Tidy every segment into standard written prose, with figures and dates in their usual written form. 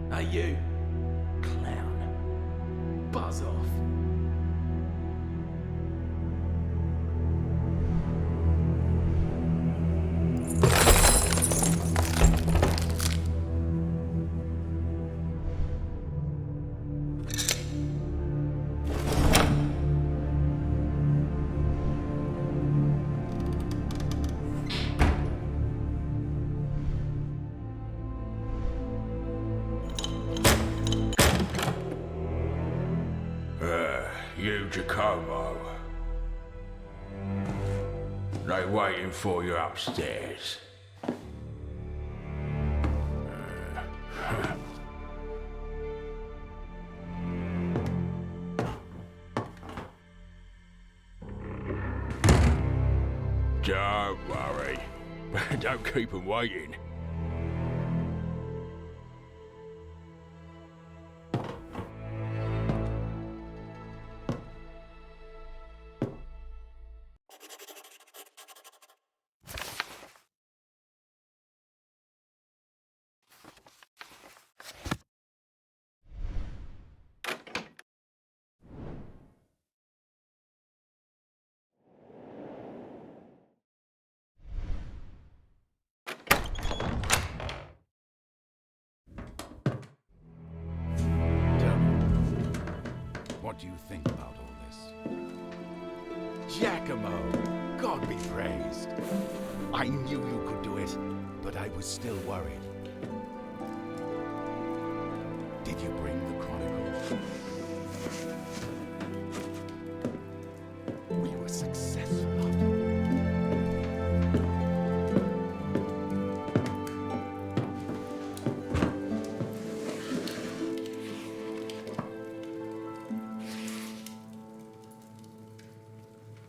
Hey you, clown. Buzz off. You, Giacomo. They waiting for you upstairs. Don't worry. Don't keep them waiting. What do you think about all this? Giacomo, God be praised. I knew you could do it, but I was still worried. Did you bring the Chronicle? We were successful after all.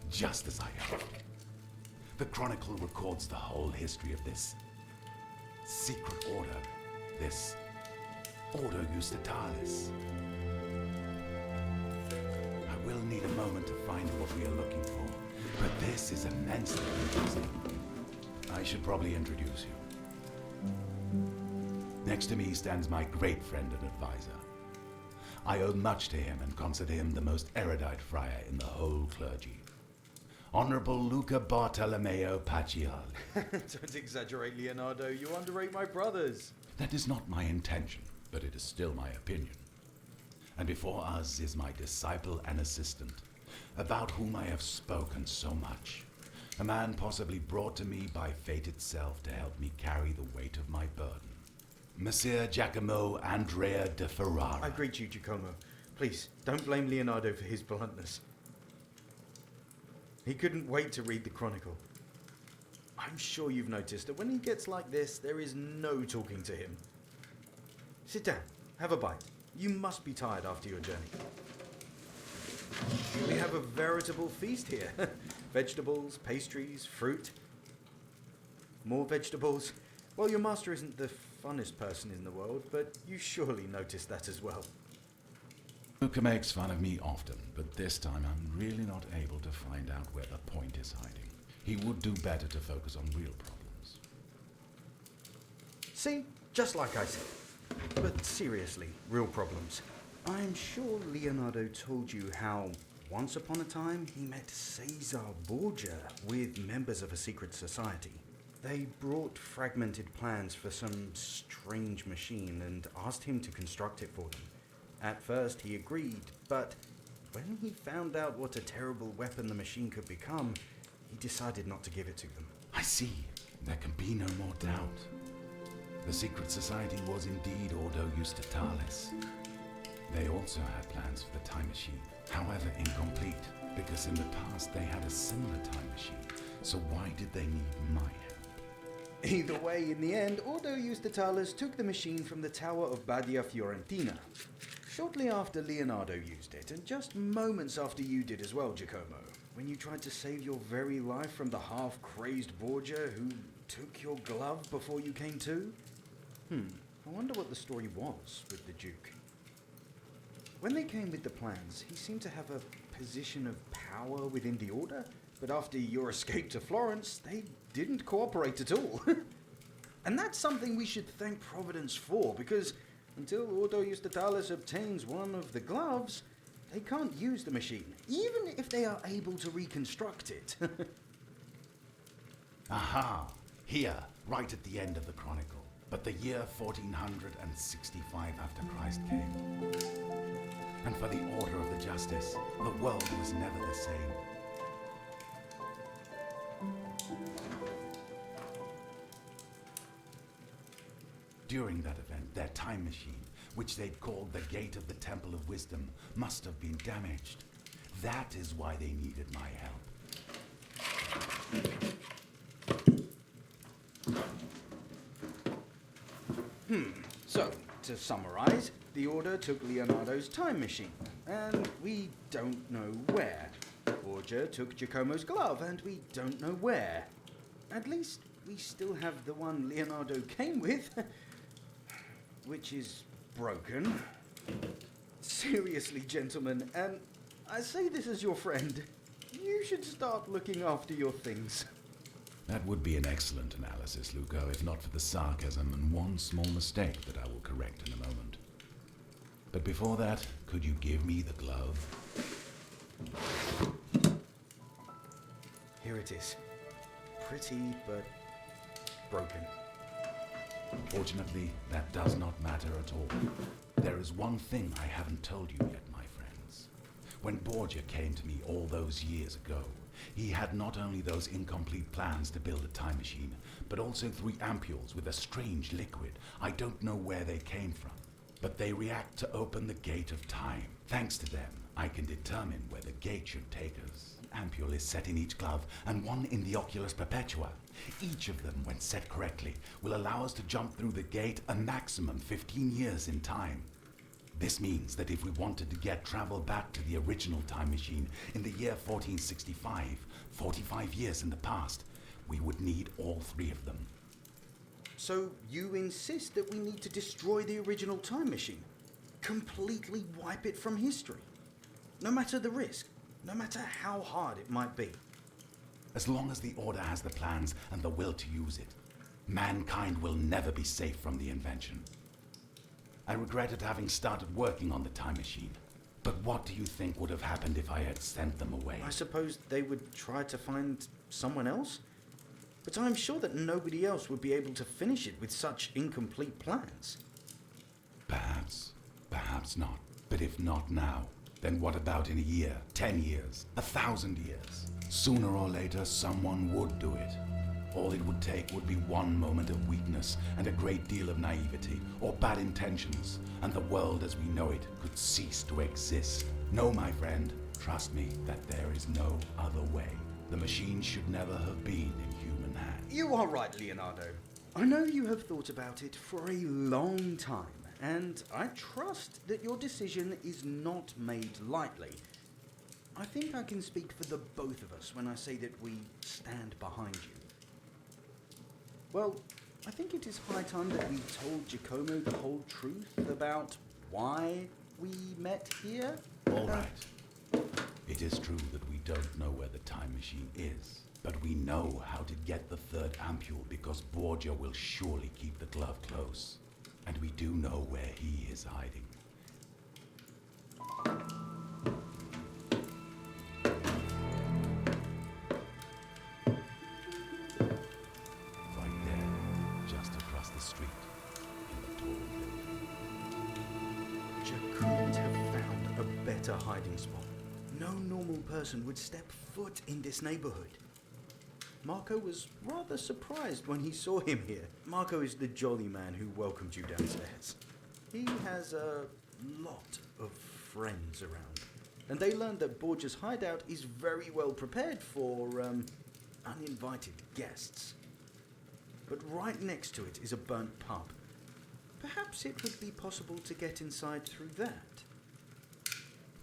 Just as I hoped. The Chronicle records the whole history of this secret order, this Ordo Justitalis. I will need a moment to find what we are looking for, but this is immensely interesting. I should probably introduce you. Next to me stands my great friend and advisor. I owe much to him and consider him the most erudite friar in the whole clergy. Honorable Luca Bartolomeo Paciali. Don't exaggerate, Leonardo. You underrate my brothers. That is not my intention, but it is still my opinion. And before us is my disciple and assistant, about whom I have spoken so much. A man possibly brought to me by fate itself to help me carry the weight of my burden. Messer Giacomo Andrea de Ferrara. I greet you, Giacomo. Please, don't blame Leonardo for his bluntness. He couldn't wait to read the Chronicle. I'm sure you've noticed that when he gets like this, there is no talking to him. Sit down, have a bite. You must be tired after your journey. We have a veritable feast here. Vegetables, pastries, fruit. More vegetables. Well, your master isn't the funnest person in the world, but you surely noticed that as well. Luca makes fun of me often, but this time I'm really not able to find out where the point is hiding. He would do better to focus on real problems. See? Just like I said. But seriously, real problems. I'm sure Leonardo told you how, once upon a time, he met Caesar Borgia with members of a secret society. They brought fragmented plans for some strange machine and asked him to construct it for them. At first, he agreed, but when he found out what a terrible weapon the machine could become, he decided not to give it to them. I see. There can be no more doubt. The secret society was indeed Ordo Justitalis. They also had plans for the time machine, however incomplete, because in the past they had a similar time machine. So why did they need my help? Either way, in the end, Ordo Justitalis took the machine from the Tower of Badia Fiorentina. Shortly after Leonardo used it, and just moments after you did as well, Giacomo, when you tried to save your very life from the half-crazed Borgia who took your glove before you came to? I wonder what the story was with the Duke. When they came with the plans, he seemed to have a position of power within the Order, but after your escape to Florence, they didn't cooperate at all. And that's something we should thank Providence for, because until Ordo Justitalis obtains one of the gloves, they can't use the machine, even if they are able to reconstruct it. Aha! Here, right at the end of the chronicle. But the year 1465 after Christ came. And for the order of the justice, the world was never the same. During that event, their time machine, which they'd called the Gate of the Temple of Wisdom, must have been damaged. That is why they needed my help. So, to summarize, the Order took Leonardo's time machine, and we don't know where. Borgia took Giacomo's glove, and we don't know where. At least, we still have the one Leonardo came with, which is broken. Seriously, gentlemen, and I say this as your friend, you should start looking after your things. That would be an excellent analysis, Luco, if not for the sarcasm and one small mistake that I will correct in a moment. But before that, could you give me the glove? Here it is. Pretty, but broken. Fortunately, that does not matter at all. There is one thing I haven't told you yet, my friends. When Borgia came to me all those years ago, he had not only those incomplete plans to build a time machine, but also 3 ampules with a strange liquid. I don't know where they came from, but they react to open the gate of time. Thanks to them, I can determine where the gate should take us. An ampule is set in each glove and one in the oculus perpetua. Each of them, when set correctly, will allow us to jump through the gate a maximum 15 years in time. This means that if we wanted to get travel back to the original time machine in the year 1465, 45 years in the past, we would need all 3 of them. So you insist that we need to destroy the original time machine? Completely wipe it from history? No matter the risk, no matter how hard it might be? As long as the Order has the plans and the will to use it, mankind will never be safe from the invention. I regretted having started working on the time machine. But what do you think would have happened if I had sent them away? I suppose they would try to find someone else? But I'm sure that nobody else would be able to finish it with such incomplete plans. Perhaps. Perhaps not. But if not now, then what about in a year, 10 years, 1,000 years? Sooner or later, someone would do it. All it would take would be one moment of weakness and a great deal of naivety or bad intentions, and the world as we know it could cease to exist. No, my friend, trust me that there is no other way. The machine should never have been in human hands. You are right, Leonardo. I know you have thought about it for a long time, and I trust that your decision is not made lightly. I think I can speak for the both of us when I say that we stand behind you. Well, I think it is high time that we told Giacomo the whole truth about why we met here. All right. It is true that we don't know where the time machine is, but we know how to get the 3rd ampule because Borgia will surely keep the glove close. And we do know where he is hiding. Right there, just across the street, in the tall building. You couldn't have found a better hiding spot. No normal person would step foot in this neighborhood. Marco was rather surprised when he saw him here. Marco is the jolly man who welcomed you downstairs. He has a lot of friends around, and they learned that Borgia's hideout is very well prepared for uninvited guests. But right next to it is a burnt pub. Perhaps it would be possible to get inside through that.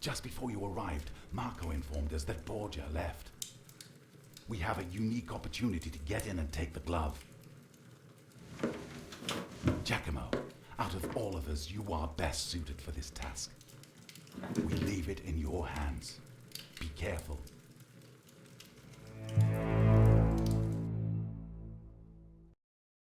Just before you arrived, Marco informed us that Borgia left. We have a unique opportunity to get in and take the glove. Giacomo, out of all of us, you are best suited for this task. We leave it in your hands. Be careful.